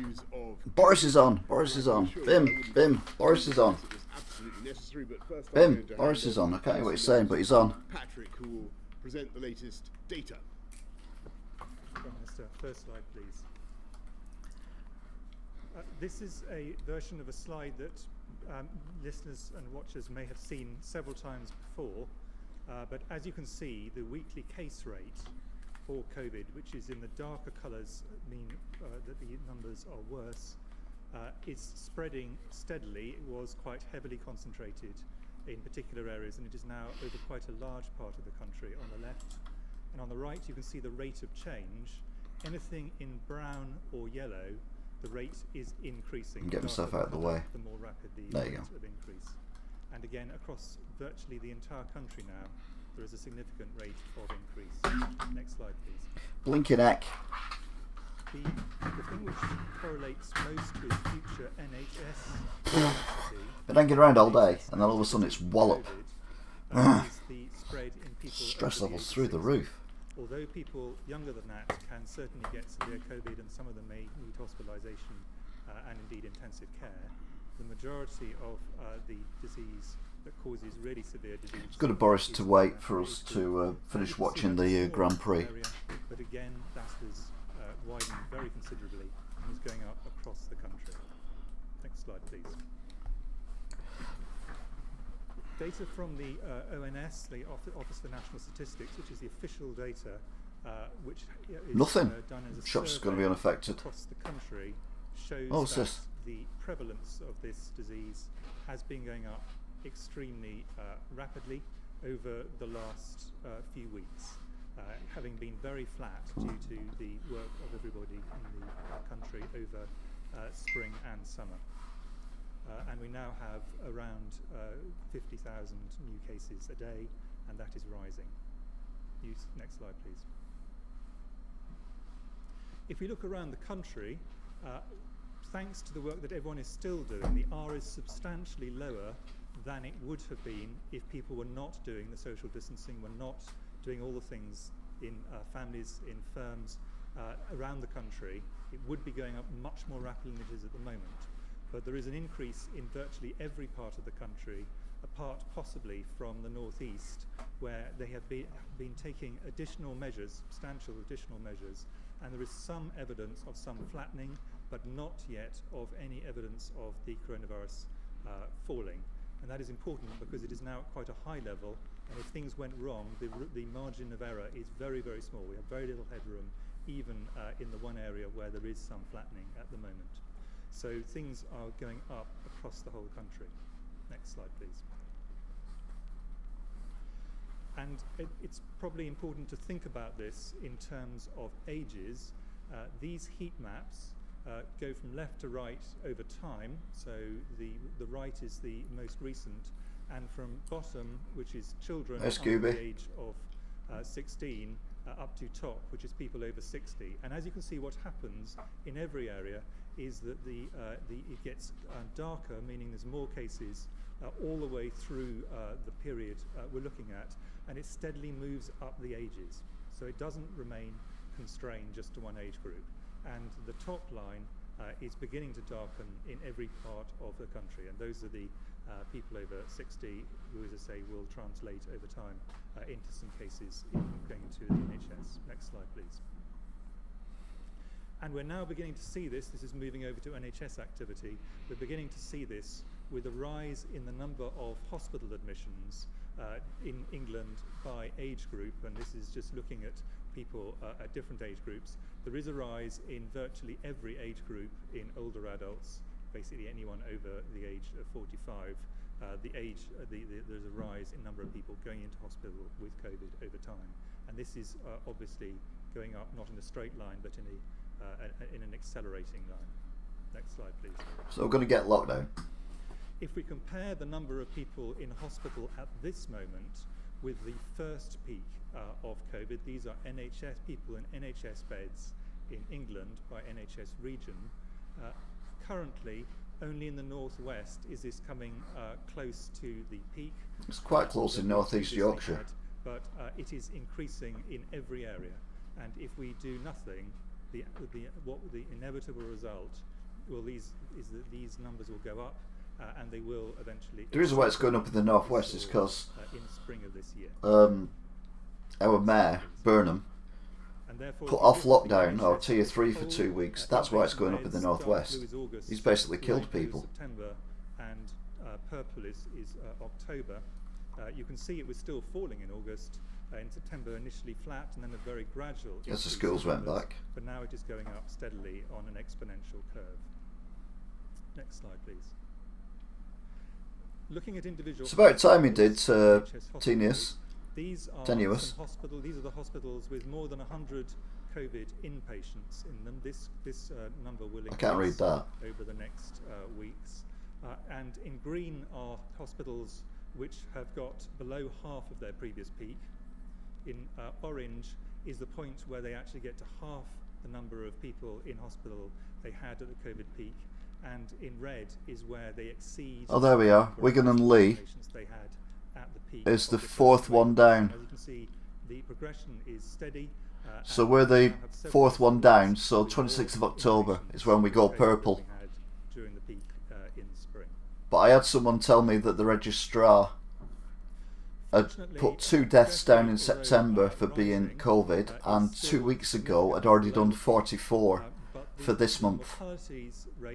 news of Boris is on. Boris is on. Bim. Boris is on. Bim. Boris is on. I can't hear what he's saying, but he's on. Patrick, who will present the latest data. Prime Minister, first slide, please. This is a version of a slide that listeners and watchers may have seen several times before, but as you can see, the weekly case rate for COVID, which is in the darker colours, mean that the numbers are worse, is spreading steadily. It was quite heavily concentrated in particular areas, and it is now over quite a large part of the country on the left. And on the right, you can see the rate of change. Anything in brown or yellow, the rate is increasing. Get himself out of the way. The more rapid the rate of increase. And again, across virtually the entire country now, there is a significant rate of increase. Next slide, please. Blinking heck. The thing which correlates most with future NHS been hanging around all day, and then all of a sudden it's wallop. Is the spread in people stress over the levels age through of the 60. roof. Although people younger than that can certainly get severe COVID, and some of them may need hospitalisation and indeed intensive care, the majority of the disease that causes really severe disease. It's good of Boris to wait for us to finish watching the Grand Prix. Area, but again, that has widened very considerably and is going up across the country. Next slide, please. Data from the ONS, the Office for National Statistics, which is the official data, which is nothing. Done as a Shop's survey going to be unaffected. across the country, shows what's that this? the prevalence of this disease has been going up extremely rapidly over the last few weeks, having been very flat due to the work of everybody in the country over spring and summer. And we now have around 50,000 new cases a day, and that is rising. Next slide, please. If we look around the country, thanks to the work that everyone is still doing, the R is substantially lower than it would have been if people were not doing the social distancing, were not doing all the things in families, in firms, around the country. It would be going up much more rapidly than it is at the moment. But there is an increase in virtually every part of the country, apart possibly from the northeast, where they have been taking additional measures, substantial additional measures, and there is some evidence of some flattening, but not yet of any evidence of the coronavirus falling. And that is important because it is now at quite a high level, and if things went wrong, the margin of error is very, very small. We have very little headroom, even in the one area where there is some flattening at the moment. So things are going up across the whole country. Next slide, please. And it's probably important to think about this in terms of ages. These heat maps go from left to right over time. So the right is the most recent, and from bottom, which is children under the age of 16, up to top, which is people over 60. And as you can see, what happens in every area is that it gets darker, meaning there's more cases all the way through the period we're looking at, and it steadily moves up the ages. So it doesn't remain constrained just to one age group. And the top line is beginning to darken in every part of the country, and those are the people over 60 who, as I say, will translate over time into some cases going to the NHS. Next slide, please. And we're now beginning to see this is moving over to NHS activity, we're beginning to see this with a rise in the number of hospital admissions in England by age group, and this is just looking at people at different age groups. There is a rise in virtually every age group in older adults, basically anyone over the age of 45. There's a rise in number of people going into hospital with COVID over time, and this is obviously going up not in a straight line but in an accelerating line. Next slide, please. So we're going to get lockdown. If we compare the number of people in hospital at this moment with the first peak of COVID, these are NHS people in NHS beds in England by NHS region. Currently, only in the northwest is this coming close to the peak. It's quite close in northeast Yorkshire. But it is increasing in every area. And if we do nothing, what the inevitable result is that these numbers will go up, and they will eventually. The reason why it's going up in the northwest is because in spring of this year, our mayor Burnham put off lockdown or tier 3 for 2 weeks. That's why it's going up in the northwest. He's basically killed people. September, and purple is October. You can see it was still falling in August. In September, initially flat, and then a very gradual. As the schools went back. But now it is going up steadily on an exponential curve. Next slide, please. Looking at individual. It's about time he did, Tenius. These are Tenuous. These are the hospitals with more than 100 COVID inpatients in them. This number will increase I can't read that. over the next weeks. And in green are hospitals which have got below half of their previous peak. In orange is the point where they actually get to half the number of people in hospital they had at the COVID peak, and in red is where they exceed. Oh, there we are. Wigan and Lee they had at the peak is the fourth one down. As you can see, the progression is steady. So we're the fourth one down. So 26th of October is when we go purple. During the peak in spring. But I had someone tell me that the registrar had put 2 deaths down in September for being COVID, and 2 weeks ago had already done 44 for this month,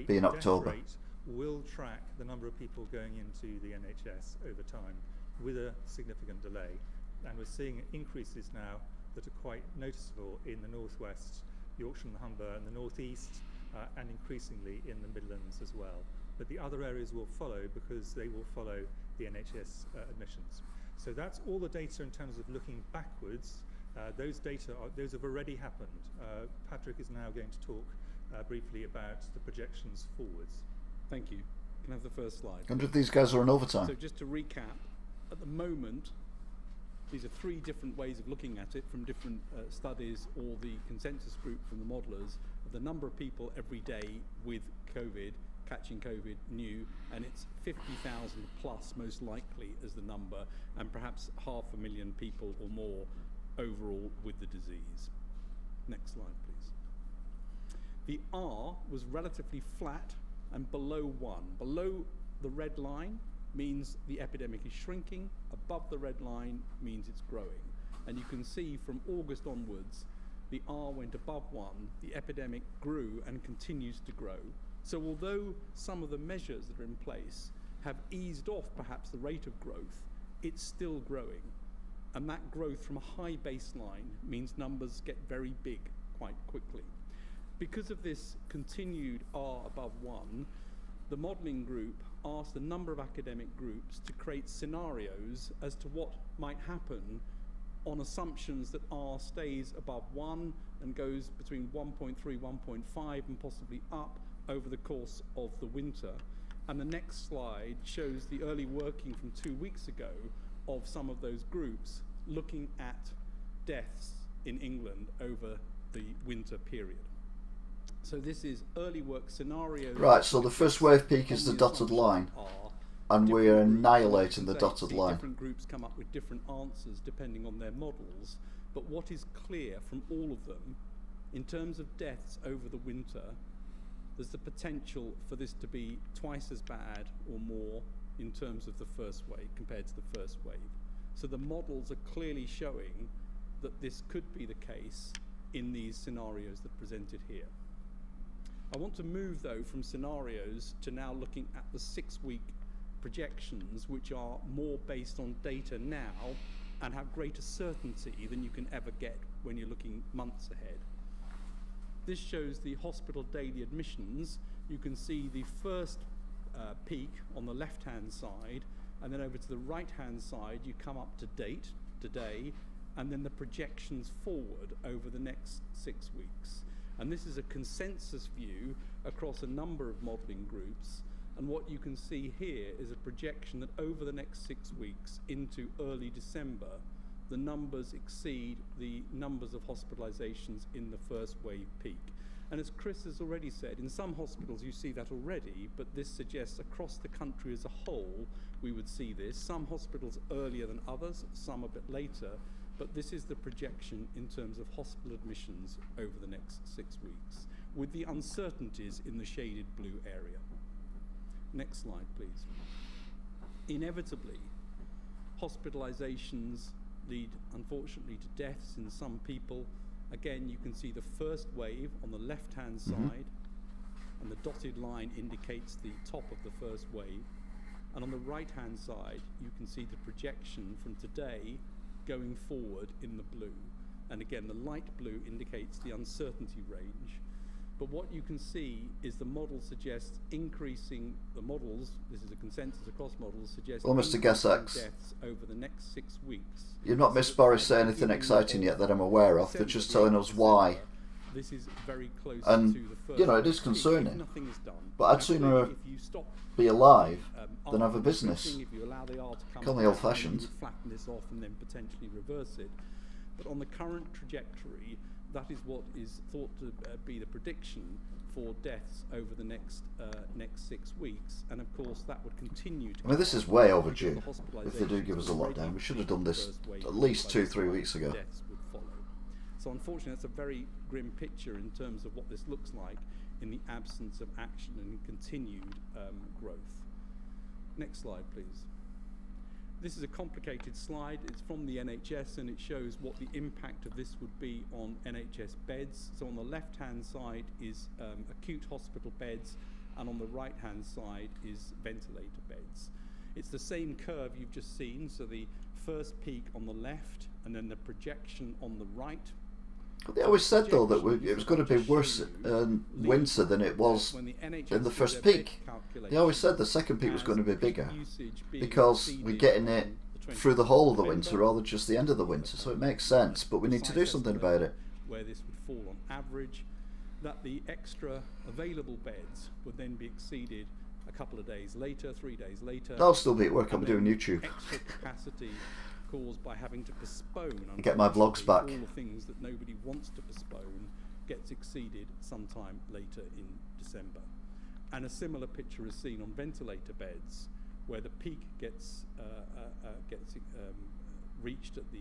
being October. Will track the number of people going into the NHS over time with a significant delay, and we're seeing increases now that are quite noticeable in the northwest, Yorkshire and the Humber, and the northeast, and increasingly in the Midlands as well. But the other areas will follow because they will follow the NHS admissions. So that's all the data in terms of looking backwards. Those have already happened. Patrick is now going to talk briefly about the projections forwards. Thank you. Can I have the first slide? 100 of these guys are on overtime. So just to recap, at the moment, these are 3 different ways of looking at it from different studies or the consensus group from the modelers. The number of people every day with COVID, catching COVID new, and it's 50,000 plus most likely as the number, and perhaps 500,000 people or more overall with the disease. Next slide, please. The R was relatively flat and below 1. Below the red line means the epidemic is shrinking, above the red line means it's growing. And you can see from August onwards, the R went above 1, the epidemic grew and continues to grow. So although some of the measures that are in place have eased off perhaps the rate of growth, it's still growing. And that growth from a high baseline means numbers get very big quite quickly. Because of this continued R above 1, the modelling group asked a number of academic groups to create scenarios as to what might happen on assumptions that R stays above 1 and goes between 1.3, 1.5 and possibly up over the course of the winter. And the next slide shows the early working from 2 weeks ago of some of those groups looking at deaths in England over the winter period. So this is early work scenario. Right, so the first wave peak is the dotted line, and we're annihilating the dotted line. Different groups come up with different answers depending on their models, but what is clear from all of them, in terms of deaths over the winter, there's the potential for this to be twice as bad or more in terms of the first wave compared to the first wave. So the models are clearly showing that this could be the case in these scenarios that are presented here. I want to move though from scenarios to now looking at the 6-week projections, which are more based on data now and have greater certainty than you can ever get when you're looking months ahead. This shows the hospital daily admissions. You can see the first peak on the left-hand side, and then over to the right-hand side you come up to date, today, and then the projections forward over the next 6 weeks. And this is a consensus view across a number of modelling groups, and what you can see here is a projection that over the next 6 weeks into early December, the numbers exceed the numbers of hospitalizations in the first wave peak. And as Chris has already said, in some hospitals you see that already, but this suggests across the country as a whole we would see this. Some hospitals earlier than others, some a bit later, but this is the projection in terms of hospital admissions over the next 6 weeks, with the uncertainties in the shaded blue area. Next slide, please. Inevitably, hospitalizations lead, unfortunately, to deaths in some people. Again, you can see the first wave on the left-hand side, and the dotted line indicates the top of the first wave. And on the right-hand side, you can see the projection from today going forward in the blue. And again, the light blue indicates the uncertainty range. But what you can see is the model suggests increasing, the models, this is a consensus across models, suggests Almost a guess X. deaths over the next 6 weeks. You've not missed Boris say anything exciting yet that I'm aware of. They're just telling us why. This is very close And, to the first. you know, it is if concerning. nothing is done, But I'd actually, sooner if you stop, be alive than arm have a business. switching, if you allow the R to come Call me back, old-fashioned. then you would flatten this off and then potentially reverse it. But on the current trajectory, that is what is thought to be the prediction for deaths over the next 6 weeks, and of course that would continue to. I mean, this is way overdue. because the If they do give us a hospitalisations lockdown, we should have done already this first wave at least by 2-3 this weeks time, ago. Deaths would follow. So unfortunately, that's a very grim picture in terms of what this looks like in the absence of action and continued growth. Next slide, please. This is a complicated slide. It's from the NHS, and it shows what the impact of this would be on NHS beds. So on the left-hand side is acute hospital beds, and on the right-hand side is ventilator beds. It's the same curve you've just seen, so the first peak on the left, and then the projection on the right. They always said, though, that it was going to be worse in winter than it was in the first peak. They always said the second peak was going to be bigger because we're getting it through the whole of the winter rather than just the end of the winter. So it makes sense, but we need to do something about it. Where this would fall on average, that the extra available beds would then be exceeded a couple of days later, 3 days later. I'll still be at work. I'll be doing YouTube. Extra capacity caused by having to postpone. Get my vlogs back. All the things that nobody wants to postpone gets exceeded sometime later in December. And a similar picture is seen on ventilator beds, where the peak gets reached at the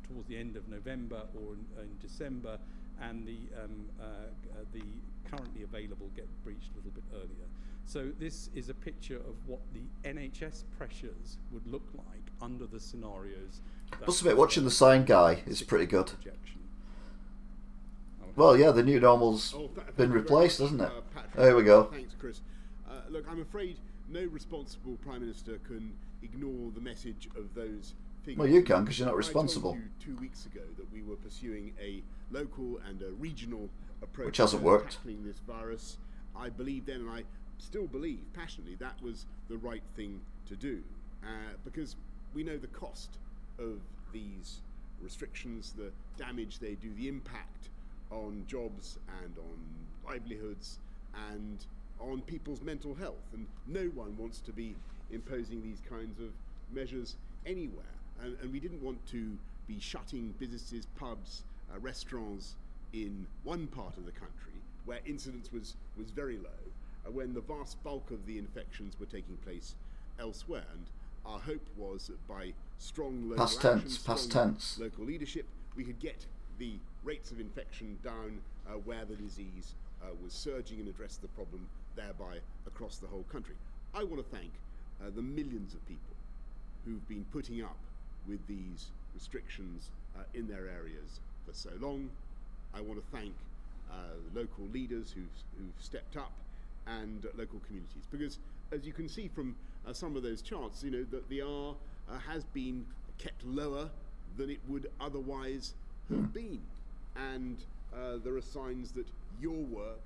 towards the end of November or in December, and the currently available get breached a little bit earlier. So this is a picture of what the NHS pressures would look like under the scenarios. Must admit, watching the sign guy is pretty good. Well, yeah, the new normal's been replaced, hasn't it? There we go. Thanks, Chris. Look, I'm afraid no responsible Prime Minister can ignore the message of those figures. Well, you can, because you're not responsible. I told you 2 weeks ago that we were pursuing a local and a regional approach, Which hasn't to worked. tackling this virus. I believed then, and I still believe passionately, that was the right thing to do, because we know the cost of these restrictions, the damage they do, the impact on jobs and on livelihoods and on people's mental health, and no one wants to be imposing these kinds of measures anywhere, and we didn't want to be shutting businesses, pubs, restaurants in one part of the country where incidence was very low, when the vast bulk of the infections were taking place elsewhere. And our hope was that by strong local action, strong local leadership, we could get the rates of infection down where the disease was surging and address the problem thereby across the whole country. I want to thank the millions of people who've been putting up with these restrictions in their areas for so long. I want to thank local leaders who've stepped up, and local communities, because as you can see from some of those charts, you know, that the R has been kept lower than it would otherwise have been, and there are signs that your work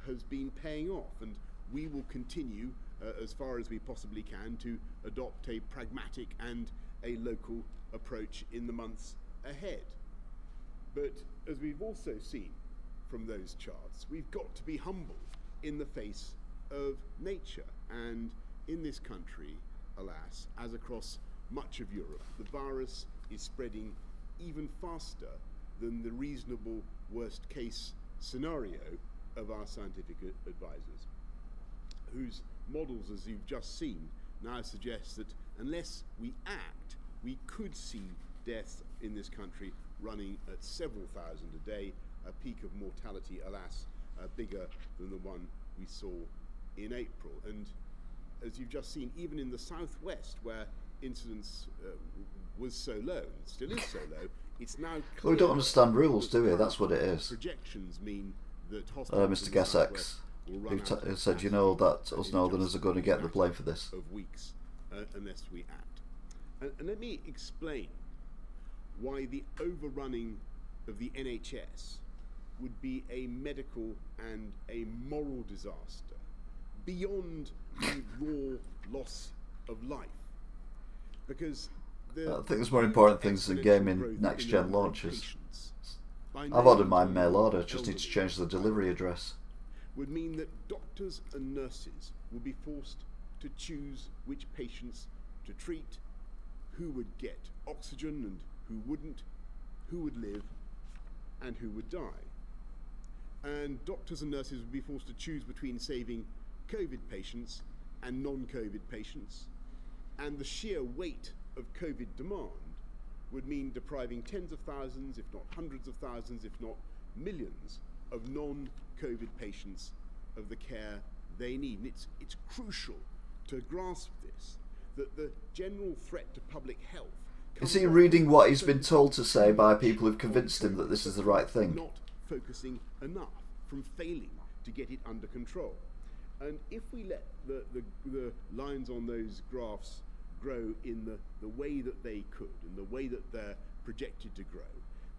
has been paying off, and we will continue as far as we possibly can to adopt a pragmatic and a local approach in the months ahead. But as we've also seen from those charts, we've got to be humble in the face of nature, and in this country, alas, as across much of Europe, the virus is spreading even faster than the reasonable worst case scenario of our scientific advisors, whose models, as you've just seen, now suggest that unless we act, we could see deaths in this country running at several thousand a day, a peak of mortality, alas, bigger than the one we saw in April. And as you've just seen, even in the southwest, where incidence was so low, and still is so low, it's now clear. Well, we don't understand rules, do we? That's what it is. Projections mean that hospitals Mr. in the Gessex, southwest will run out who of said, you know, that capacity us in northerners just are going to get the a blame matter for this. of weeks, unless we act. And let me explain why the overrunning of the NHS would be a medical and a moral disaster beyond the raw loss of life. Because I think there's more important things than gaming next-gen launches. I've ordered my mail order, just need to change the delivery address. Would mean that doctors and nurses would be forced to choose which patients to treat, who would get oxygen and who wouldn't, who would live and who would die. And doctors and nurses would be forced to choose between saving COVID patients and non-COVID patients, and the sheer weight of COVID demand would mean depriving tens of thousands, if not hundreds of thousands, if not millions of non-COVID patients of the care they need. And it's crucial to grasp this, that the general threat to public health Is he reading what he's been told to say by people who've convinced him that this is the right thing? Not focusing enough, from failing to get it under control. And if we let the lines on those graphs grow in the way that they could, in the way that they're projected to grow,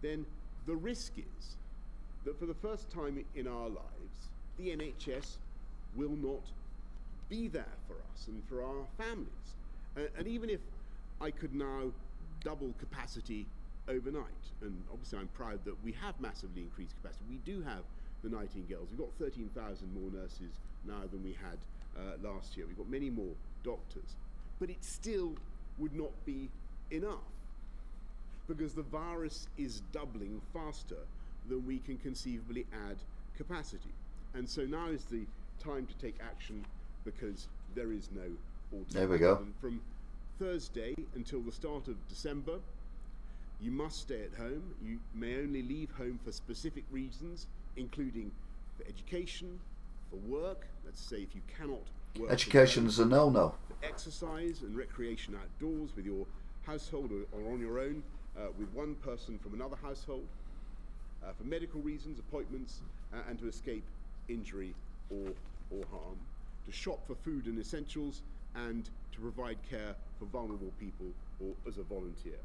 then the risk is that for the first time in our lives, the NHS will not be there for us and for our families. And even if I could now double capacity overnight, and obviously I'm proud that we have massively increased capacity. We do have the Nightingales. We've got 13,000 more nurses now than we had last year. We've got many more doctors. But it still would not be enough, because the virus is doubling faster than we can conceivably add capacity. And so now is the time to take action, because there is no alternative. There we go. And from Thursday until the start of December, you must stay at home. You may only leave home for specific reasons, including for education, for work. Let's say if you cannot work. Education is a no-no. For exercise and recreation outdoors with your household or on your own, with one person from another household, for medical reasons, appointments, and to escape injury or harm, to shop for food and essentials, and to provide care for vulnerable people or as a volunteer.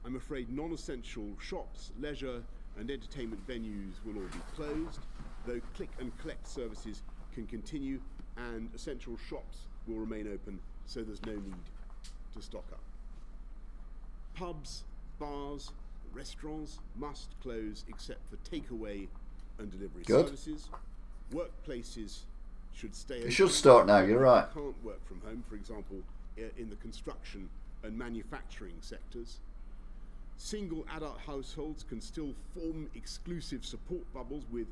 I'm afraid non-essential shops, leisure and entertainment venues will all be closed, though click and collect services can continue and essential shops will remain open, so there's no need to stock up. Pubs, bars, restaurants must close except for takeaway and delivery services. Workplaces should stay open. It should start now, you're right. Can't work from home, for example, in the construction and manufacturing sectors. Single adult households can still form exclusive support bubbles with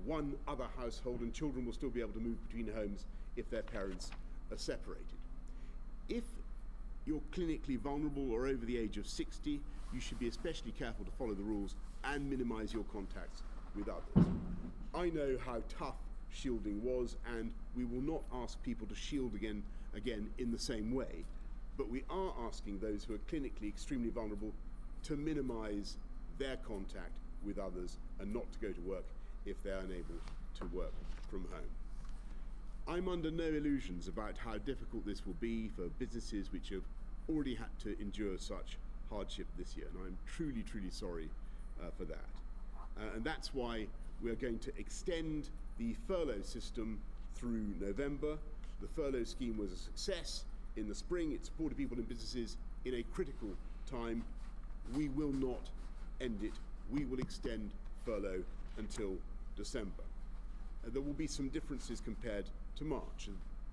one other household, and children will still be able to move between homes if their parents are separated. If you're clinically vulnerable or over the age of 60, you should be especially careful to follow the rules and minimize your contacts with others. I know how tough shielding was, and we will not ask people to shield again in the same way, but we are asking those who are clinically extremely vulnerable to minimize their contact with others and not to go to work if they're unable to work from home. I'm under no illusions about how difficult this will be for businesses which have already had to endure such hardship this year, and I'm truly, truly sorry for that. And that's why we're going to extend the furlough system through November. The furlough scheme was a success in the spring. It supported people and businesses in a critical time. We will not end it. We will extend furlough until December. There will be some differences compared to March.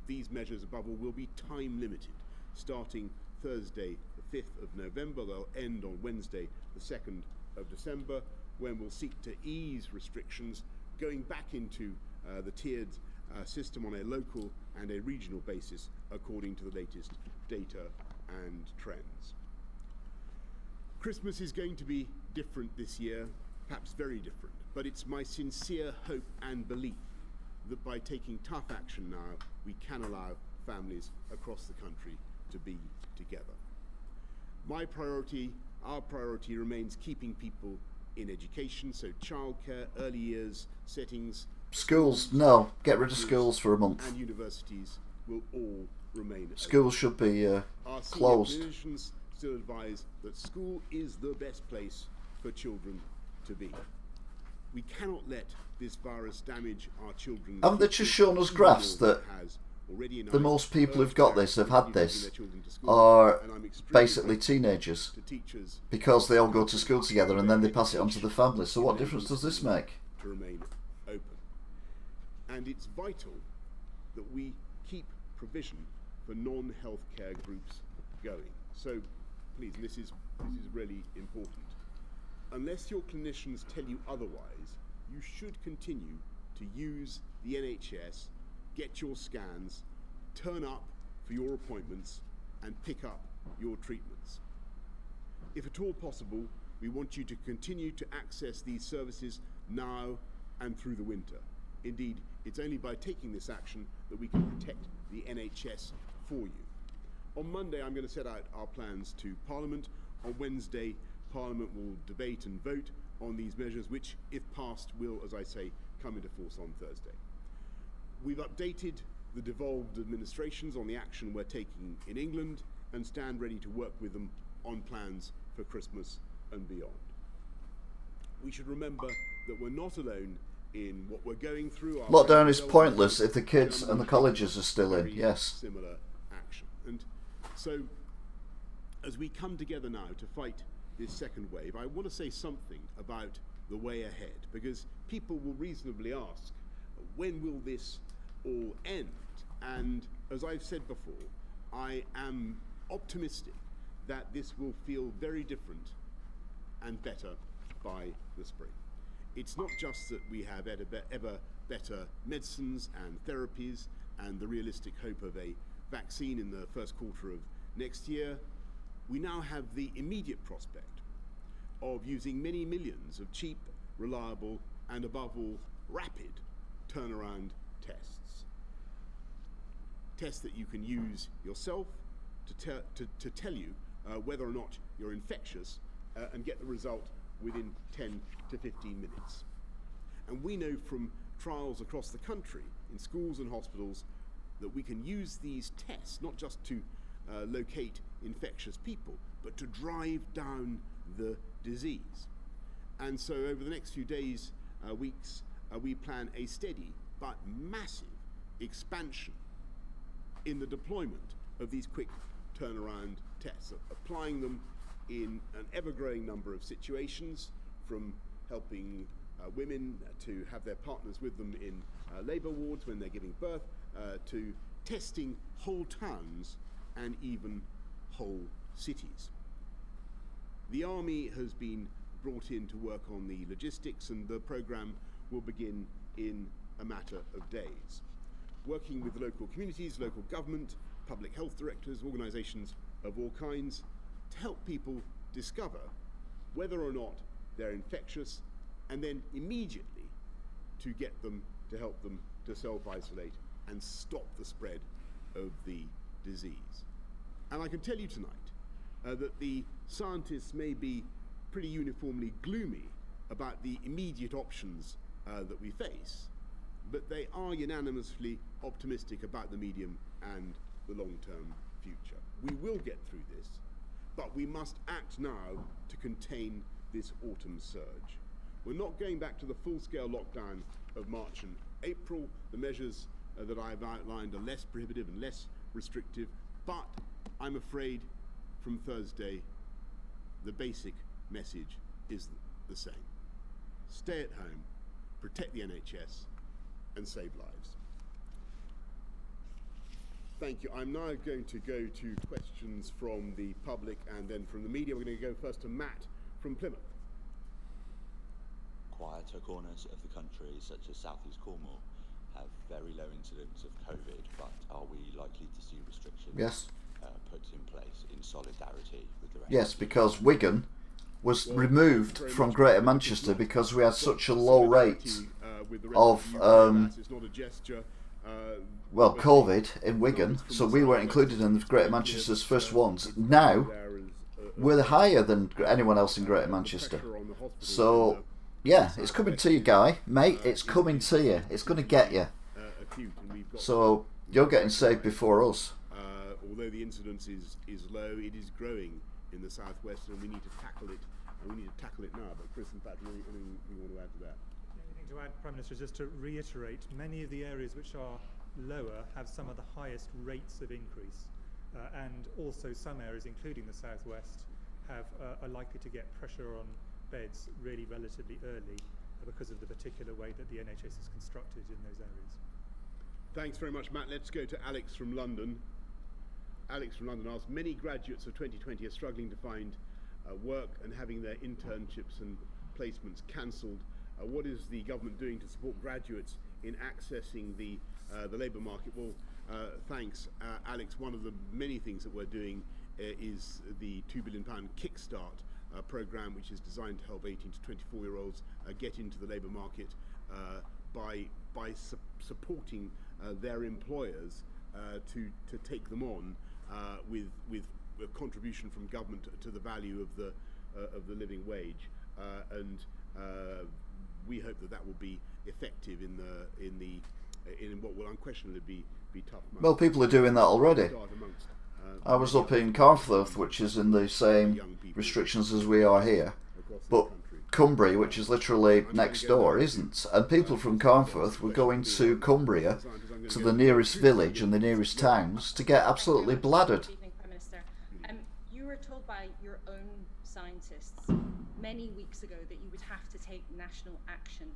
These measures, above all, will be time limited, starting Thursday, the 5th of November. They'll end on Wednesday, the 2nd of December, when we'll seek to ease restrictions, going back into the tiered system on a local and a regional basis according to the latest data and trends. Christmas is going to be different this year, perhaps very different, but it's my sincere hope and belief that by taking tough action now, we can allow families across the country to be together. My priority, our priority, remains keeping people in education, so childcare, early years settings. Schools, no, get rid of schools for a month. And universities will all remain open. Schools should be closed. Our senior clinicians still advise that school is the best place for children to be. We cannot let this virus damage our children. Haven't they just shown us graphs that the most people who've got this, have had this, are basically teenagers, because they all go to school together and then they pass it on to the families. So what difference does this make? To remain open. And it's vital that we keep provision for non-healthcare groups going. So please, this is really important. Unless your clinicians tell you otherwise, you should continue to use the NHS, get your scans, turn up for your appointments, and pick up your treatments. If at all possible, we want you to continue to access these services now and through the winter. Indeed, it's only by taking this action that we can protect the NHS for you. On Monday, I'm going to set out our plans to Parliament. On Wednesday, Parliament will debate and vote on these measures, which, if passed, will, as I say, come into force on Thursday. We've updated the devolved administrations on the action we're taking in England and stand ready to work with them on plans for Christmas and beyond. We should remember that we're not alone in what we're going through. Lockdown is pointless if the kids and the colleges are still in, yes. Similar action. And so, as we come together now to fight this second wave, I want to say something about the way ahead, because people will reasonably ask, when will this all end? And as I've said before, I am optimistic that this will feel very different and better by the spring. It's not just that we have ever better medicines and therapies and the realistic hope of a vaccine in the first quarter of next year. We now have the immediate prospect of using many millions of cheap, reliable, and above all, rapid turnaround tests. Tests that you can use yourself to tell you whether or not you're infectious and get the result within 10 to 15 minutes. And we know from trials across the country in schools and hospitals that we can use these tests not just to locate infectious people, but to drive down the disease. And so over the next few days, weeks, we plan a steady but massive expansion in the deployment of these quick turnaround tests, applying them in an ever-growing number of situations, from helping women to have their partners with them in labour wards when they're giving birth, to testing whole towns and even whole cities. The Army has been brought in to work on the logistics, and the programme will begin in a matter of days, working with local communities, local government, public health directors, organisations of all kinds, to help people discover whether or not they're infectious, and then immediately to get them, to help them to self-isolate and stop the spread of the disease. And I can tell you tonight that the scientists may be pretty uniformly gloomy about the immediate options that we face, but they are unanimously optimistic about the medium and the long-term future. We will get through this, but we must act now to contain this autumn surge. We're not going back to the full-scale lockdown of March and April. The measures that I've outlined are less prohibitive and less restrictive, but I'm afraid from Thursday the basic message is the same. Stay at home, protect the NHS, and save lives. Thank you. I'm now going to go to questions from the public and then from the media. We're going to go first to Matt from Plymouth. Quieter corners of the country, such as South East Cornwall, have very low incidence of COVID, but are we likely to see restrictions Yes. Put in place in solidarity with the rest? Yes, because Wigan was removed from Greater Manchester because we had such a low rate of well, COVID in Wigan, so we weren't included in Greater Manchester's first ones. Now we're higher than anyone else in Greater Manchester. So yeah, it's coming to you, Guy, mate. It's coming to you. It's going to get you. So you're getting saved before us. Although the incidence is low, it is growing in the southwest, and we need to tackle it. And we need to tackle it now. But Chris and Patrick, anything you want to add to that? Anything to add, Prime Minister? Just to reiterate, many of the areas which are lower have some of the highest rates of increase, and also some areas, including the southwest, are likely to get pressure on beds really relatively early because of the particular way that the NHS is constructed in those areas. Thanks very much, Matt. Let's go to Alex from London. Alex from London asks, many graduates of 2020 are struggling to find work and having their internships and placements cancelled. What is the government doing to support graduates in accessing the labour market? Well, thanks, Alex. One of the many things that we're doing is the £2 billion Kickstart programme, which is designed to help 18 to 24-year-olds get into the labour market by supporting their employers to take them on with a contribution from government to the value of the living wage, and we hope that will be effective in what will unquestionably be tough months. Well, people are doing that already. I was up in Carnforth, which is in the same restrictions as we are here, but Cumbria, which is literally next door, isn't. And people from Carnforth were going to Cumbria, to the nearest village and the nearest towns, to get absolutely bladdered. Good evening, Prime Minister. You were told by your own scientists many weeks ago that you would have to take national action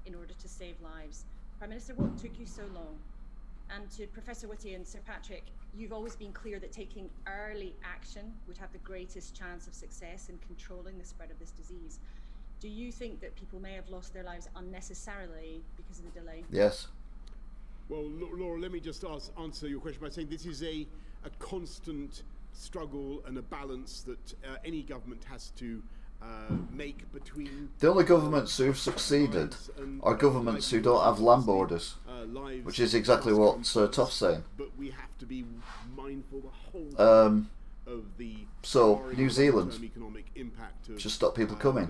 in order to save lives. Prime Minister, what took you so long? And to Professor Whitty and Sir Patrick, you've always been clear that taking early action would have the greatest chance of success in controlling the spread of this disease. Do you think that people may have lost their lives unnecessarily because of the delay? Yes. Well, Laura, let me just answer your question by saying this is a constant struggle and a balance that any government has to make between... The only governments who've succeeded are governments who don't have land borders, which is exactly what Sir Toff's saying. But we have to be mindful the whole time of the so New Zealand just stopped people coming.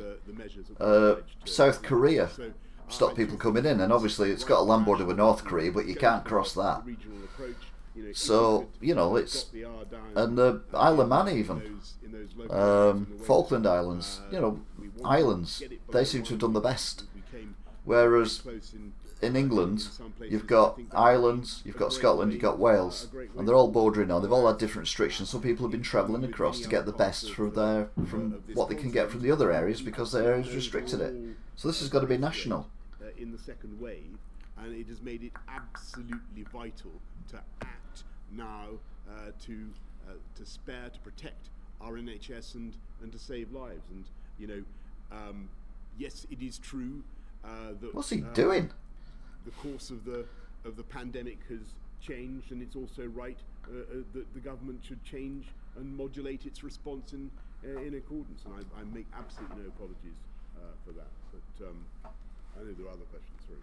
South Korea stopped people coming in, and obviously it's got a land border with North Korea, but you can't cross that. So, you know, it's... And the Isle of Man even. Falkland Islands, you know, islands, they seem to have done the best. Whereas in England, you've got Ireland, you've got Scotland, you've got Wales, and they're all bordering on. They've all had different restrictions. Some people have been travelling across to get the best from what they can get from the other areas because their areas restricted it. So this has got to be national. In the second wave, and it has made it absolutely vital to act now to spare, to protect our NHS and to save lives. And you know, yes, it is true that what's he doing? The course of the pandemic has changed, and it's also right that the government should change and modulate its response in accordance. And I make absolutely no apologies for that. But I know there are other questions. Sorry.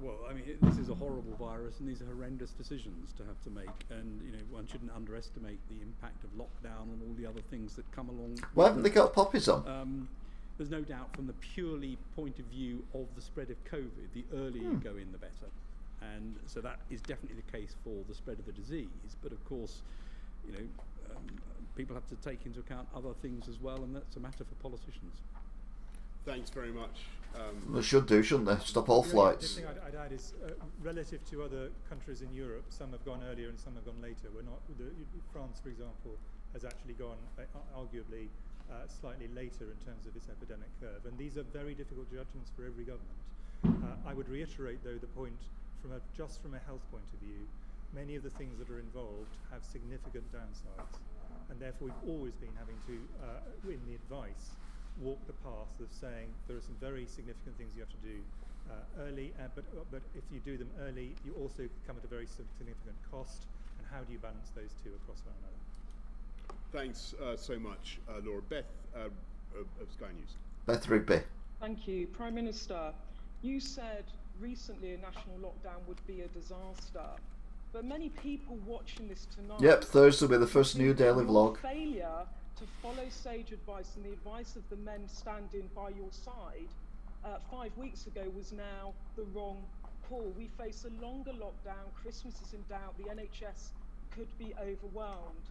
Well, I mean, this is a horrible virus, and these are horrendous decisions to have to make. And you know, one shouldn't underestimate the impact of lockdown and all the other things that come along. Why haven't they got poppies on? There's no doubt, from the purely point of view of the spread of COVID, the earlier you go in, the better. And so that is definitely the case for the spread of the disease. But of course, you know, people have to take into account other things as well, and that's a matter for politicians. Thanks very much. They should do, shouldn't they? Stop all flights. The thing I'd add is, relative to other countries in Europe, some have gone earlier and some have gone later. France, for example, has actually gone arguably slightly later in terms of its epidemic curve. And these are very difficult judgments for every government. I would reiterate, though, the point just from a health point of view, many of the things that are involved have significant downsides. And therefore, we've always been having to, in the advice, walk the path of saying there are some very significant things you have to do early, but if you do them early, you also come at a very significant cost. And how do you balance those two across one another? Thanks so much, Laura. Beth, of Sky News. Beth Rigby. Thank you. Prime Minister, you said recently a national lockdown would be a disaster, but many people watching this tonight... Yep, Thursday will be the first new daily vlog. Failure to follow sage advice and the advice of the men standing by your side 5 weeks ago was now the wrong call. We face a longer lockdown, Christmas is in doubt, the NHS could be overwhelmed.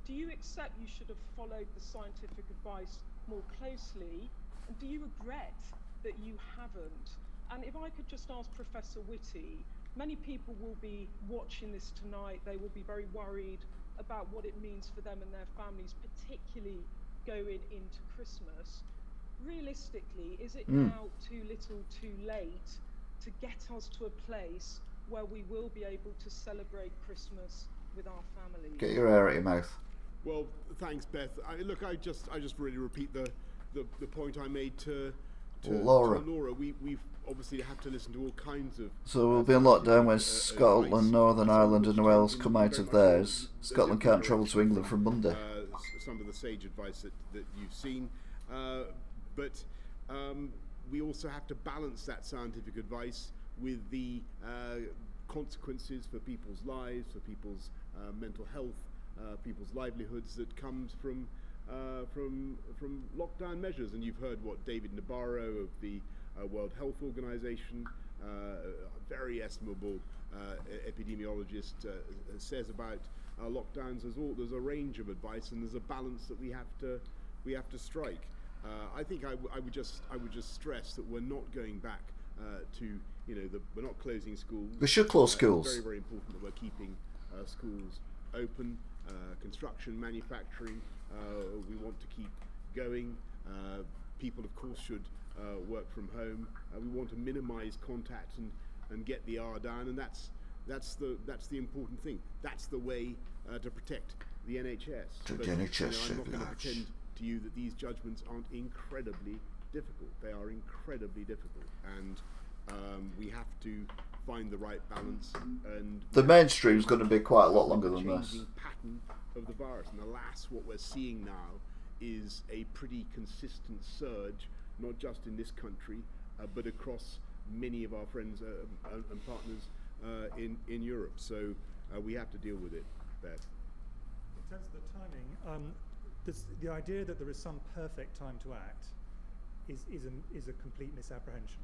Do you accept you should have followed the scientific advice more closely, and do you regret that you haven't? And if I could just ask Professor Whitty, many people will be watching this tonight, they will be very worried about what it means for them and their families, particularly going into Christmas. Realistically, is it now too little too late to get us to a place where we will be able to celebrate Christmas with our families? Get your hair out your mouth. Well, thanks, Beth. Look, I just really repeat the point I made to Laura. Laura. We've obviously have to listen to all kinds of... So we'll be in lockdown when Scotland, Northern Ireland and Wales come out of theirs. Scotland can't travel to England from Monday. Some of the sage advice that you've seen. But we also have to balance that scientific advice with the consequences for people's lives, for people's mental health, people's livelihoods that comes from lockdown measures. And you've heard what David Nabarro of the World Health Organization, a very estimable epidemiologist, says about lockdowns. There's a range of advice, and there's a balance that we have to strike. I think I would just stress that we're not going back to we're not closing schools. We should close schools. It's very, very important that we're keeping schools open. Construction, manufacturing, we want to keep going. People, of course, should work from home. We want to minimise contact and get the R down, and that's the important thing. That's the way to protect the NHS. The but, NHS I'm not going to pretend to you that these judgments aren't incredibly difficult. They are incredibly difficult, and we have to find the right balance. And the mainstream's going to be quite a lot longer than this. Changing pattern of the virus, and alas, what we're seeing now is a pretty consistent surge, not just in this country, but across many of our friends and partners in Europe. So we have to deal with it, Beth. In terms of the timing, the idea that there is some perfect time to act is a complete misapprehension.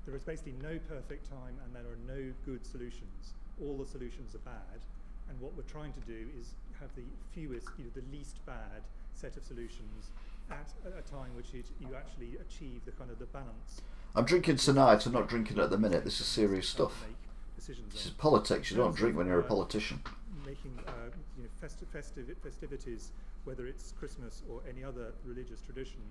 There is basically no perfect time, and there are no good solutions. All the solutions are bad, and what we're trying to do is have the fewest, the least bad set of solutions at a time which you actually achieve the balance. I'm drinking tonight. I'm not drinking at the minute. This is serious stuff. This is politics. You don't drink when you're a politician. Making festivities, whether it's Christmas or any other religious tradition,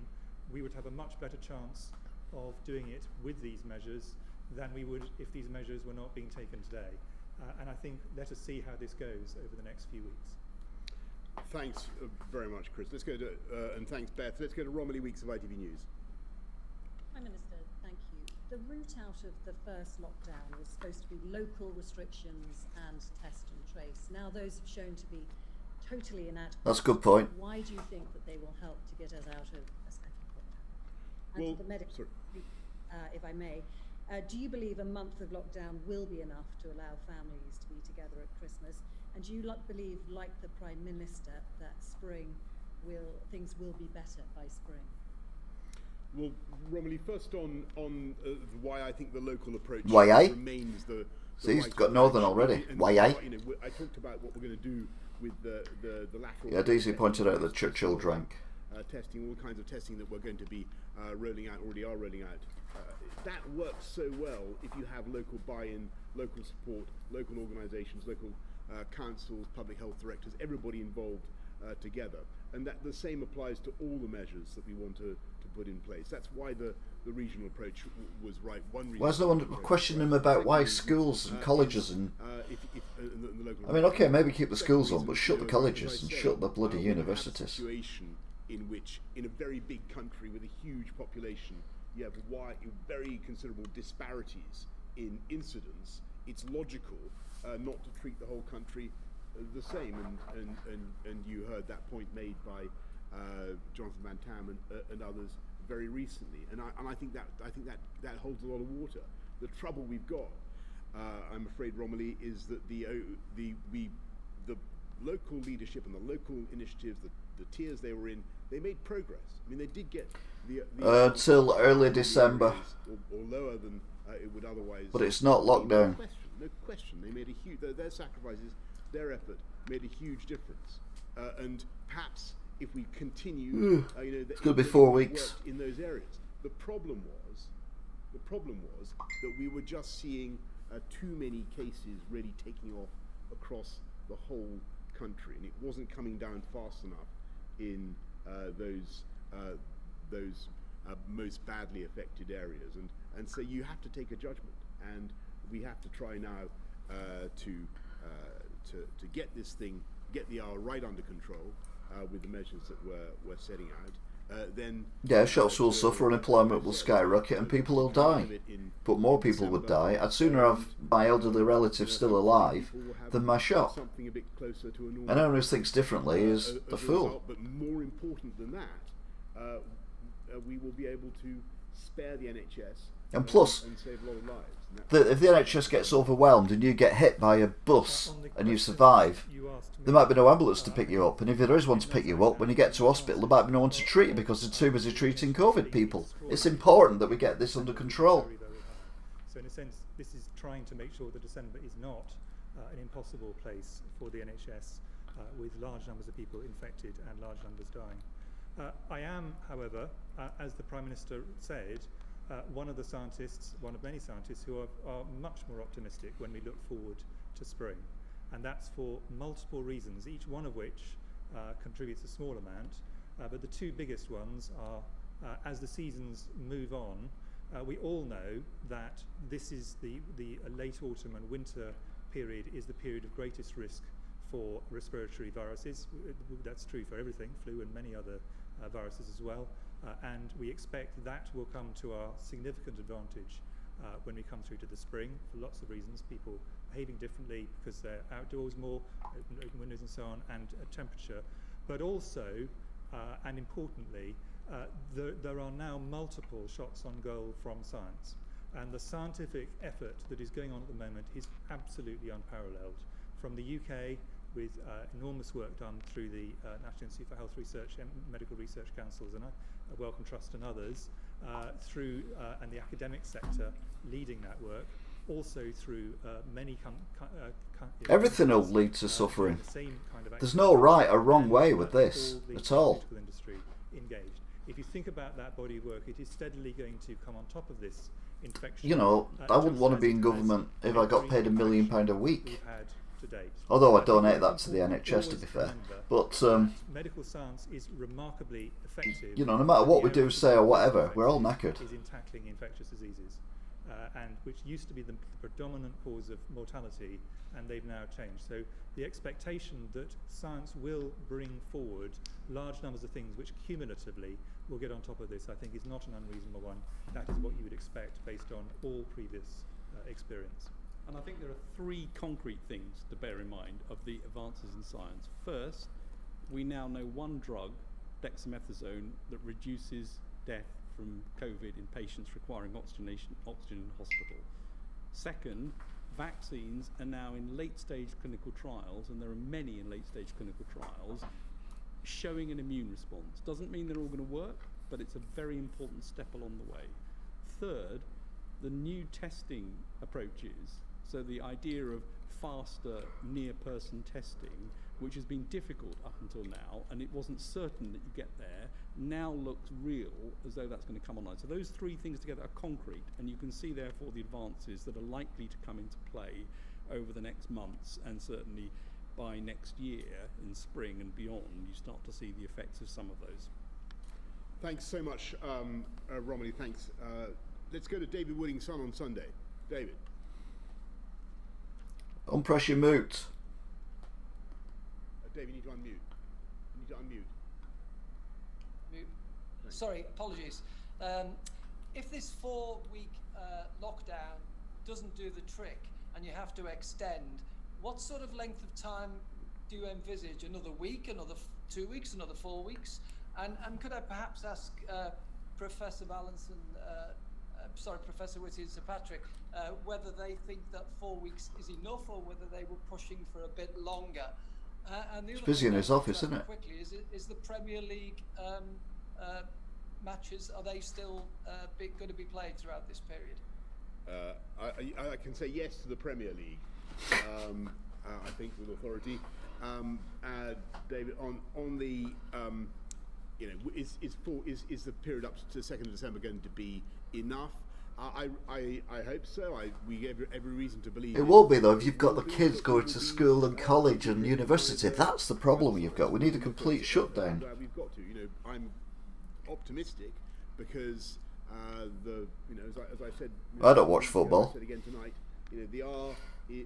we would have a much better chance of doing it with these measures than we would if these measures were not being taken today. And I think let us see how this goes over the next few weeks. Thanks very much, Chris. Let's go to, and thanks, Beth. Let's go to Romilly Weeks of ITV News. Prime Minister, thank you. The route out of the first lockdown was supposed to be local restrictions and test and trace. Now those have shown to be totally inadequate. That's a good point. Why do you think that they will help to get us out of a second lockdown? And Well, to the medical, sorry. if I may, do you believe a month of lockdown will be enough to allow families to be together at Christmas? And do you believe, like the Prime Minister, that things will be better by spring? Well, Romilly, first on why I think the local approach Why, remains the See, he's right got Northern approach. already. And Why, I talked about what we're going to do with the lateral. Yeah, Daisy pointed out that Churchill drank. Testing, all kinds of testing that we're going to be rolling out, already are rolling out. That works so well if you have local buy-in, local support, local organisations, local councils, public health directors, everybody involved together. And that the same applies to all the measures that we want to put in place. That's why the regional approach was right. One reason. Why is no one questioning him about why schools and colleges and... the local I mean, okay, maybe keep the schools on, but shut the colleges and shut the bloody universities. Situation in which, in a very big country with a huge population, you have very considerable disparities in incidence. It's logical not to treat the whole country the same, and you heard that point made by Jonathan Van Tam and others very recently, and I think that holds a lot of water. The trouble we've got, I'm afraid, Romilly, is that the local leadership and the local initiatives, the tiers they were in, they made progress. I mean, they did get till early December, or lower than it would otherwise. But it's not lockdown. No question. They made a huge. Their sacrifices, their effort, made a huge difference. And perhaps if we continue, it's going to be 4 weeks in those areas. The problem was that we were just seeing too many cases really taking off across the whole country, and it wasn't coming down fast enough in those most badly affected areas, and so you have to take a judgment, and we have to try now to get this thing, get the R right under control with the measures that we're setting out. Then shops will suffer, unemployment will skyrocket, and people will die. But more people would die. I'd sooner have my elderly relatives still alive than my shop. And anyone who thinks differently is a fool. But more important than that, we will be able to spare the NHS and plus, and save a lot of lives. If the NHS gets overwhelmed and you get hit by a bus and you survive, there might be no ambulance to pick you up, and if there is one to pick you up, when you get to hospital there might be no one to treat you because they're too busy treating COVID people. It's important that we get this under control. So in a sense, this is trying to make sure that December is not an impossible place for the NHS with large numbers of people infected and large numbers dying. I am, however, as the Prime Minister said, one of many scientists who are much more optimistic when we look forward to spring. And that's for multiple reasons, each one of which contributes a small amount. But the two biggest ones are, as the seasons move on, we all know that this is the late autumn and winter period is the period of greatest risk for respiratory viruses. That's true for everything, flu and many other viruses as well. And we expect that will come to our significant advantage when we come through to the spring for lots of reasons. People behaving differently because they're outdoors more, open windows and so on, and temperature. But also, and importantly, there are now multiple shots on goal from science. And the scientific effort that is going on at the moment is absolutely unparalleled. From the UK, with enormous work done through the National Institute for Health Research and Medical Research Councils and Wellcome Trust and others, through and the academic sector leading that work, also through many everything will lead to suffering. There's no right or wrong way with this at all. Industry engaged. If you think about that body of work, it is steadily going to come on top of this infection. You know, I wouldn't want to be in government if I got paid £1 million a week. Although I donate that to the NHS, to be fair. But medical science is remarkably effective. You know, no matter what we do, say or whatever, we're all knackered. Is in tackling infectious diseases, and which used to be the predominant cause of mortality, and they've now changed. So the expectation that science will bring forward large numbers of things which cumulatively will get on top of this, I think, is not an unreasonable one. That is what you would expect based on all previous experience. And I think there are three concrete things to bear in mind of the advances in science. First, we now know one drug, dexamethasone, that reduces death from COVID in patients requiring oxygen in hospital. Second, vaccines are now in late-stage clinical trials, and there are many in late-stage clinical trials, showing an immune response. Doesn't mean they're all going to work, but it's a very important step along the way. Third, the new testing approaches, so the idea of faster near-person testing, which has been difficult up until now, and it wasn't certain that you get there, now looks real as though that's going to come online. So those three things together are concrete, and you can see therefore the advances that are likely to come into play over the next months, and certainly by next year in spring and beyond, you start to see the effects of some of those. Thanks so much, Romilly, thanks. Let's go to David Wooding's son on Sunday. David. Unpress your mute. David, you need to unmute. Mute. Sorry, apologies. If this 4-week lockdown doesn't do the trick and you have to extend, what sort of length of time do you envisage? Another week, another 2 weeks, another 4 weeks? And could I perhaps ask Professor Ballinson, Professor Whitty and Sir Patrick, whether they think that 4 weeks is enough or whether they were pushing for a bit longer? And the It's other busy thing in I'd his like to office, ask isn't it? Quickly, is the Premier League matches, are they still going to be played throughout this period? I can say yes to the Premier League. I think with authority. David, on the is the period up to 2nd of December going to be enough? I hope so. We have every reason to believe It will be though if you've got the kids going to school and college and university. That's the problem you've got. We need a complete shutdown. We've got to. I'm optimistic because as I said. I don't watch football. I said again tonight. The R,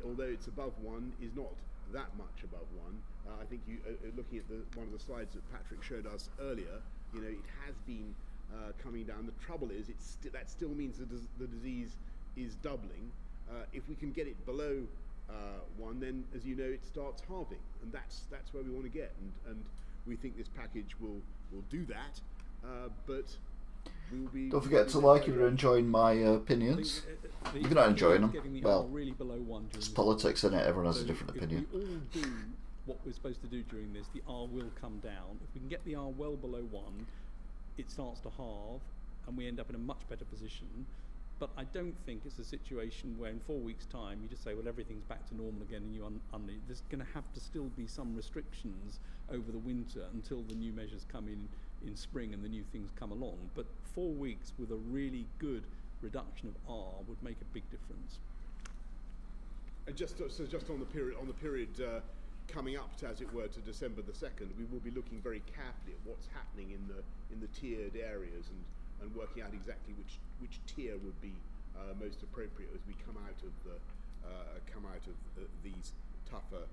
although it's above 1, is not that much above 1. I think you looking at one of the slides that Patrick showed us earlier. It has been coming down. The trouble is, that still means the disease is doubling. If we can get it below 1, then, as you know, it starts halving, and that's where we want to get. And we think this package will do that. But we will be. Don't forget to like if you're enjoying my opinions. If you're not enjoying them, well, really below 1 it's politics, isn't it? Everyone has a different opinion. If we all do what we're supposed to do during this, the R will come down. If we can get the R well below 1, it starts to halve, and we end up in a much better position. But I don't think it's a situation where in 4 weeks' time you just say, well, everything's back to normal again, and there's going to have to still be some restrictions over the winter until the new measures come in spring and the new things come along. But 4 weeks with a really good reduction of R would make a big difference. And just on the period coming up to, as it were, to December the 2nd, we will be looking very carefully at what's happening in the tiered areas and working out exactly which tier would be most appropriate as we come out of these tougher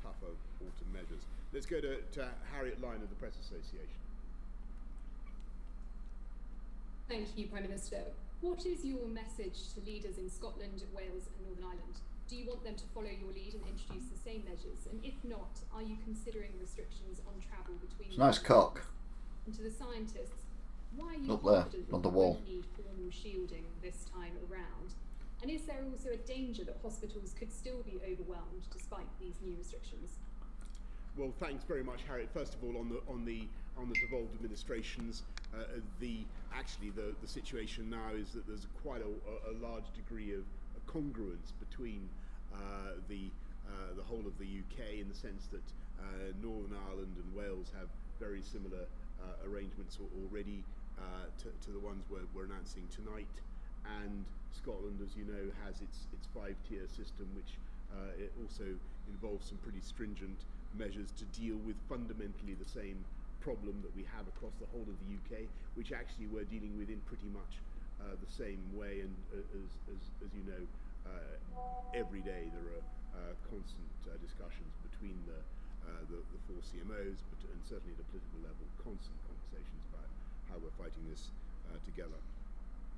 autumn measures. Let's go to Harriet Lyon of the Press Association. Thank you, Prime Minister. What is your message to leaders in Scotland, Wales and Northern Ireland? Do you want them to follow your lead and introduce the same measures? And if not, are you considering restrictions on travel between... It's a nice cock. And to the scientists, why are you Up there, confident on that the we wall. won't need formal shielding this time around? And is there also a danger that hospitals could still be overwhelmed despite these new restrictions? Well, thanks very much, Harriet. First of all, on the devolved administrations, the situation now is that there's quite a large degree of congruence between the whole of the UK, in the sense that Northern Ireland and Wales have very similar arrangements already to the ones we're announcing tonight, and Scotland, as you know, has its 5-tier system, which it also involves some pretty stringent measures to deal with fundamentally the same problem that we have across the whole of the UK, which actually we're dealing with in pretty much the same way. And as you know, every day there are constant discussions between the 4 CMOs, and certainly at a political level, constant conversations about how we're fighting this together.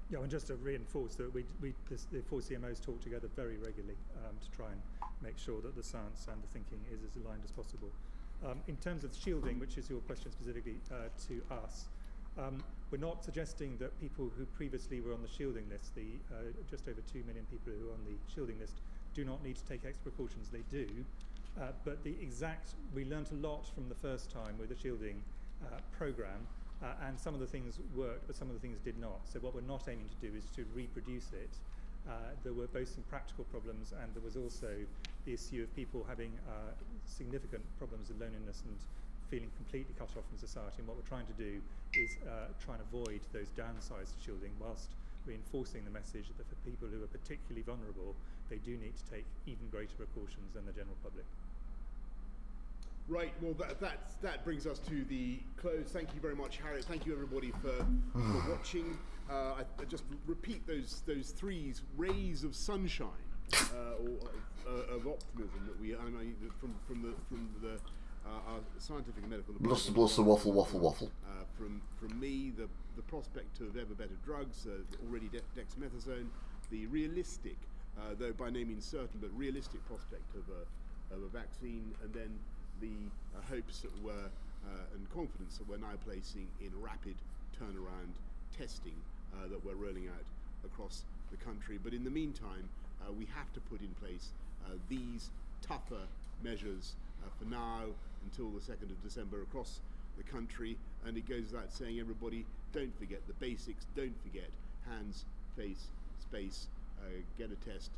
Yeah, and just to reinforce that the 4 CMOs talk together very regularly to try and make sure that the science and the thinking is as aligned as possible. In terms of shielding, which is your question specifically to us, we're not suggesting that people who previously were on the shielding list, the just over 2 million people who are on the shielding list, do not need to take extra precautions. They do, but we learnt a lot from the first time with the shielding programme, and some of the things worked, but some of the things did not. So what we're not aiming to do is to reproduce it. There were both some practical problems, and there was also the issue of people having significant problems with loneliness and feeling completely cut off from society. And what we're trying to do is try and avoid those downsides to shielding, whilst reinforcing the message that for people who are particularly vulnerable, they do need to take even greater precautions than the general public. Right, well that brings us to the close. Thank you very much, Harriet. Thank you everybody for watching. I just repeat those 3 rays of sunshine or of optimism that from our scientific and medical department. Bluster, waffle, waffle, waffle. From me, the prospect of ever better drugs, already dexamethasone, the realistic, though by no means certain, but realistic prospect of a vaccine, and then the hopes that were and confidence that we're now placing in rapid turnaround testing that we're rolling out across the country. But in the meantime, we have to put in place these tougher measures for now until the 2nd of December across the country. And it goes without saying, everybody, don't forget the basics, don't forget hands, face, space, get a test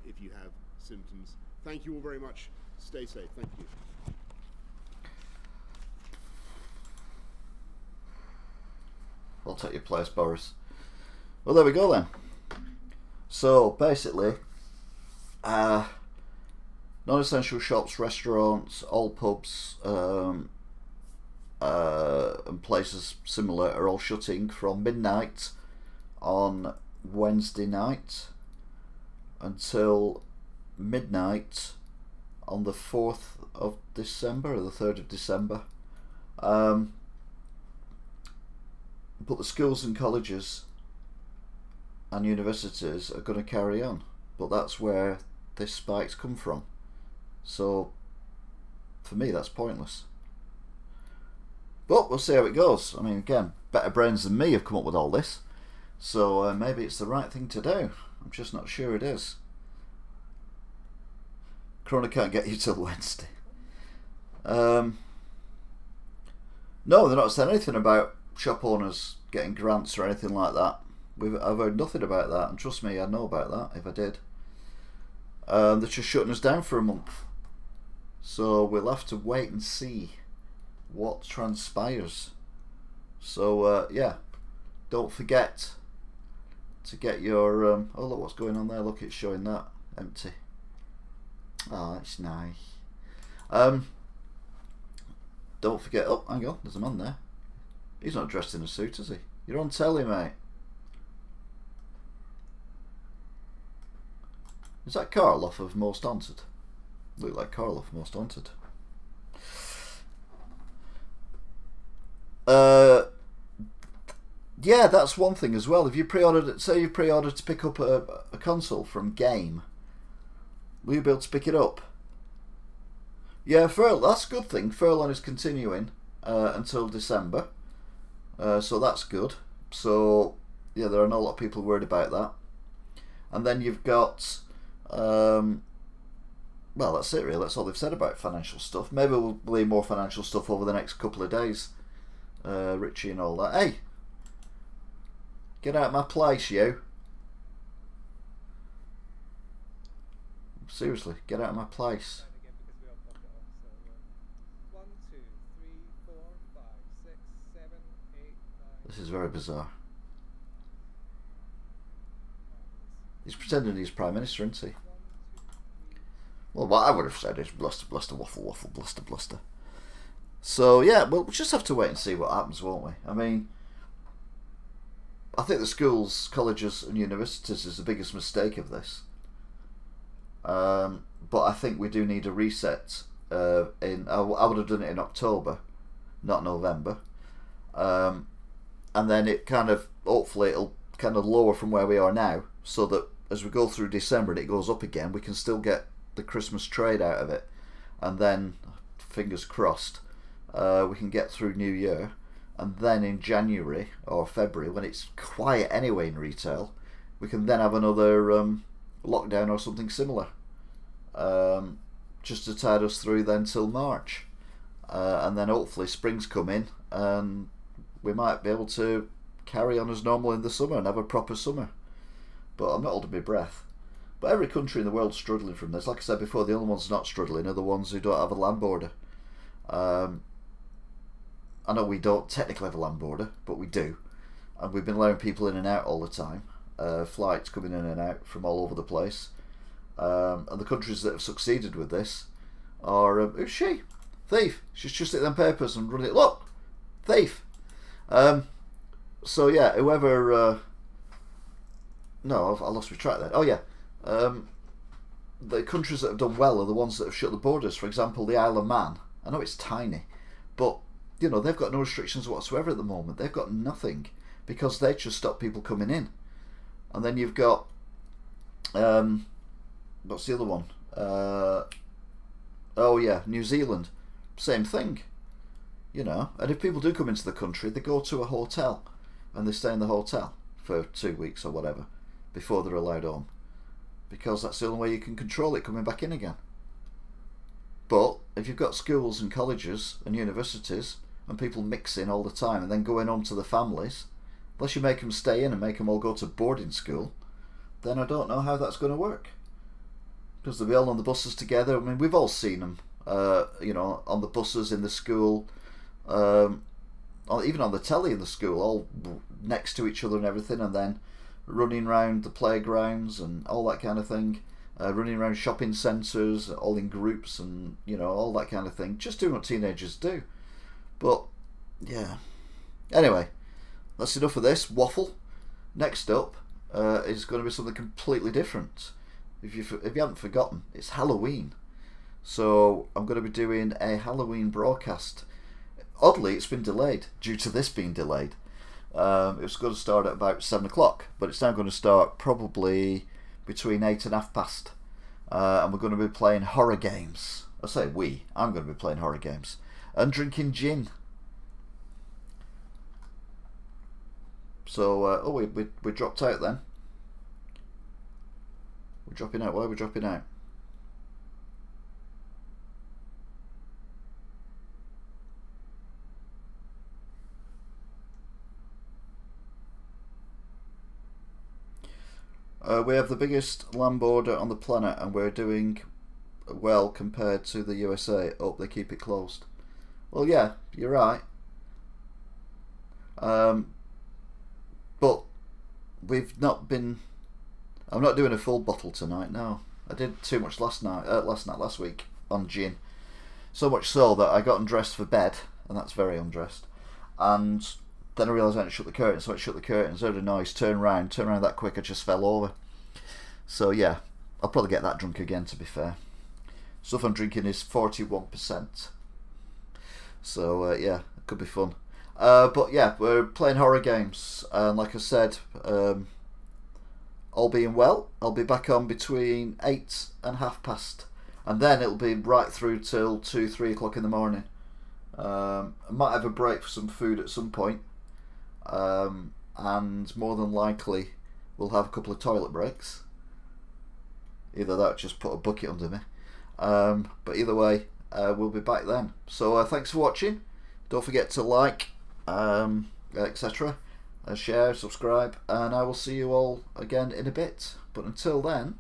if you have symptoms. Thank you all very much. Stay safe. Thank you. I'll take your place, Boris. Well, there we go then. So basically, non-essential shops, restaurants, all pubs, and places similar are all shutting from midnight on Wednesday night until midnight on the 4th of December or the 3rd of December. But the schools and colleges and universities are going to carry on. But that's where this spike's come from. So for me, that's pointless. But we'll see how it goes. I mean, again, better brains than me have come up with all this. So maybe it's the right thing to do. I'm just not sure it is. Corona can't get you till Wednesday. No, they're not saying anything about shop owners getting grants or anything like that. I've heard nothing about that, and trust me, I'd know about that if I did. They're just shutting us down for a month. So we'll have to wait and see what transpires. So yeah, don't forget to get your oh, look what's going on there. Look, it's showing that empty. Oh, that's nice. Don't forget, oh, hang on, there's a man there. He's not dressed in a suit, is he? You're on telly, mate. Is that Carl off of Most Haunted? Look like Carl off Most Haunted. Yeah, that's one thing as well. If you pre-ordered, say you pre-ordered to pick up a console from Game, will you be able to pick it up? Yeah, that's a good thing. Furlong is continuing until December, so that's good. So yeah, there are not a lot of people worried about that. And then you've got, well, that's it really. That's all they've said about financial stuff. Maybe we'll believe more financial stuff over the next couple of days. Richie and all that. Hey, get out of my place, you. Seriously, get out of my place. This is very bizarre. He's pretending he's Prime Minister, isn't he? Well, what I would have said is bluster, bluster, waffle, waffle, bluster, bluster. So, yeah, we'll just have to wait and see what happens, won't we? I mean, I think the schools, colleges and universities is the biggest mistake of this. But I think we do need a reset. I would have done it in October, not November. And then it kind of, hopefully it'll kind of lower from where we are now, so that as we go through December and it goes up again, we can still get the Christmas trade out of it. And then, fingers crossed, we can get through New Year. And then in January or February, when it's quiet anyway in retail, we can then have another lockdown or something similar. Just to tide us through then till March. And then hopefully spring's coming and we might be able to carry on as normal in the summer and have a proper summer. But I'm not holding my breath. But every country in the world's struggling from this. Like I said before, the only ones not struggling are the ones who don't have a land border. I know we don't technically have a land border, but we do. And we've been allowing people in and out all the time. Flights coming in and out from all over the place. And the countries that have succeeded with this are... who's she? Thief. She's just at them papers and running it. Look! Thief! So yeah, whoever... no, I lost my track there. Oh yeah. The countries that have done well are the ones that have shut the borders. For example, the Isle of Man. I know it's tiny, but you know they've got no restrictions whatsoever at the moment. They've got nothing because they just stop people coming in. And then you've got what's the other one? Oh yeah, New Zealand. Same thing. you know. And if people do come into the country, they go to a hotel and they stay in the hotel for 2 weeks or whatever before they're allowed home, because that's the only way you can control it coming back in again. But if you've got schools and colleges and universities and people mixing all the time and then going home to the families, unless you make them stay in and make them all go to boarding school, then I don't know how that's going to work. Because they'll be all on the buses together. I mean, we've all seen them, you know, on the buses in the school, even on the telly in the school, all next to each other and everything, and then running around the playgrounds and all that kind of thing, running around shopping centres, all in groups and, you know, all that kind of thing. Just doing what teenagers do. But, yeah. Anyway, that's enough of this waffle. Next up is going to be something completely different. If you haven't forgotten, it's Halloween. So I'm going to be doing a Halloween broadcast. Oddly, it's been delayed due to this being delayed. It was going to start at about 7 o'clock, but it's now going to start probably between 8 and 8:30. And we're going to be playing horror games. I say we. I'm going to be playing horror games and drinking gin. So, we dropped out then. We're dropping out. Why are we dropping out? We have the biggest land border on the planet and we're doing well compared to the USA. Hope they keep it closed. Well, yeah, you're right. But we've not been... I'm not doing a full bottle tonight, no. I did too much last week on gin. So much so that I got undressed for bed, and that's very undressed. And then I realised I hadn't shut the curtains, so I shut the curtains, heard a noise, turned around that quick, I just fell over. So yeah, I'll probably get that drunk again, to be fair. Stuff I'm drinking is 41%. So yeah, it could be fun. But yeah, we're playing horror games, and like I said, all being well, I'll be back on between 8 and 8:30, and then it'll be right through till 2-3 o'clock in the morning. I might have a break for some food at some point, and more than likely we'll have a couple of toilet breaks. Either that or just put a bucket under me. But either way, we'll be back then. So thanks for watching. Don't forget to like, etc. Share, subscribe, and I will see you all again in a bit. But until then,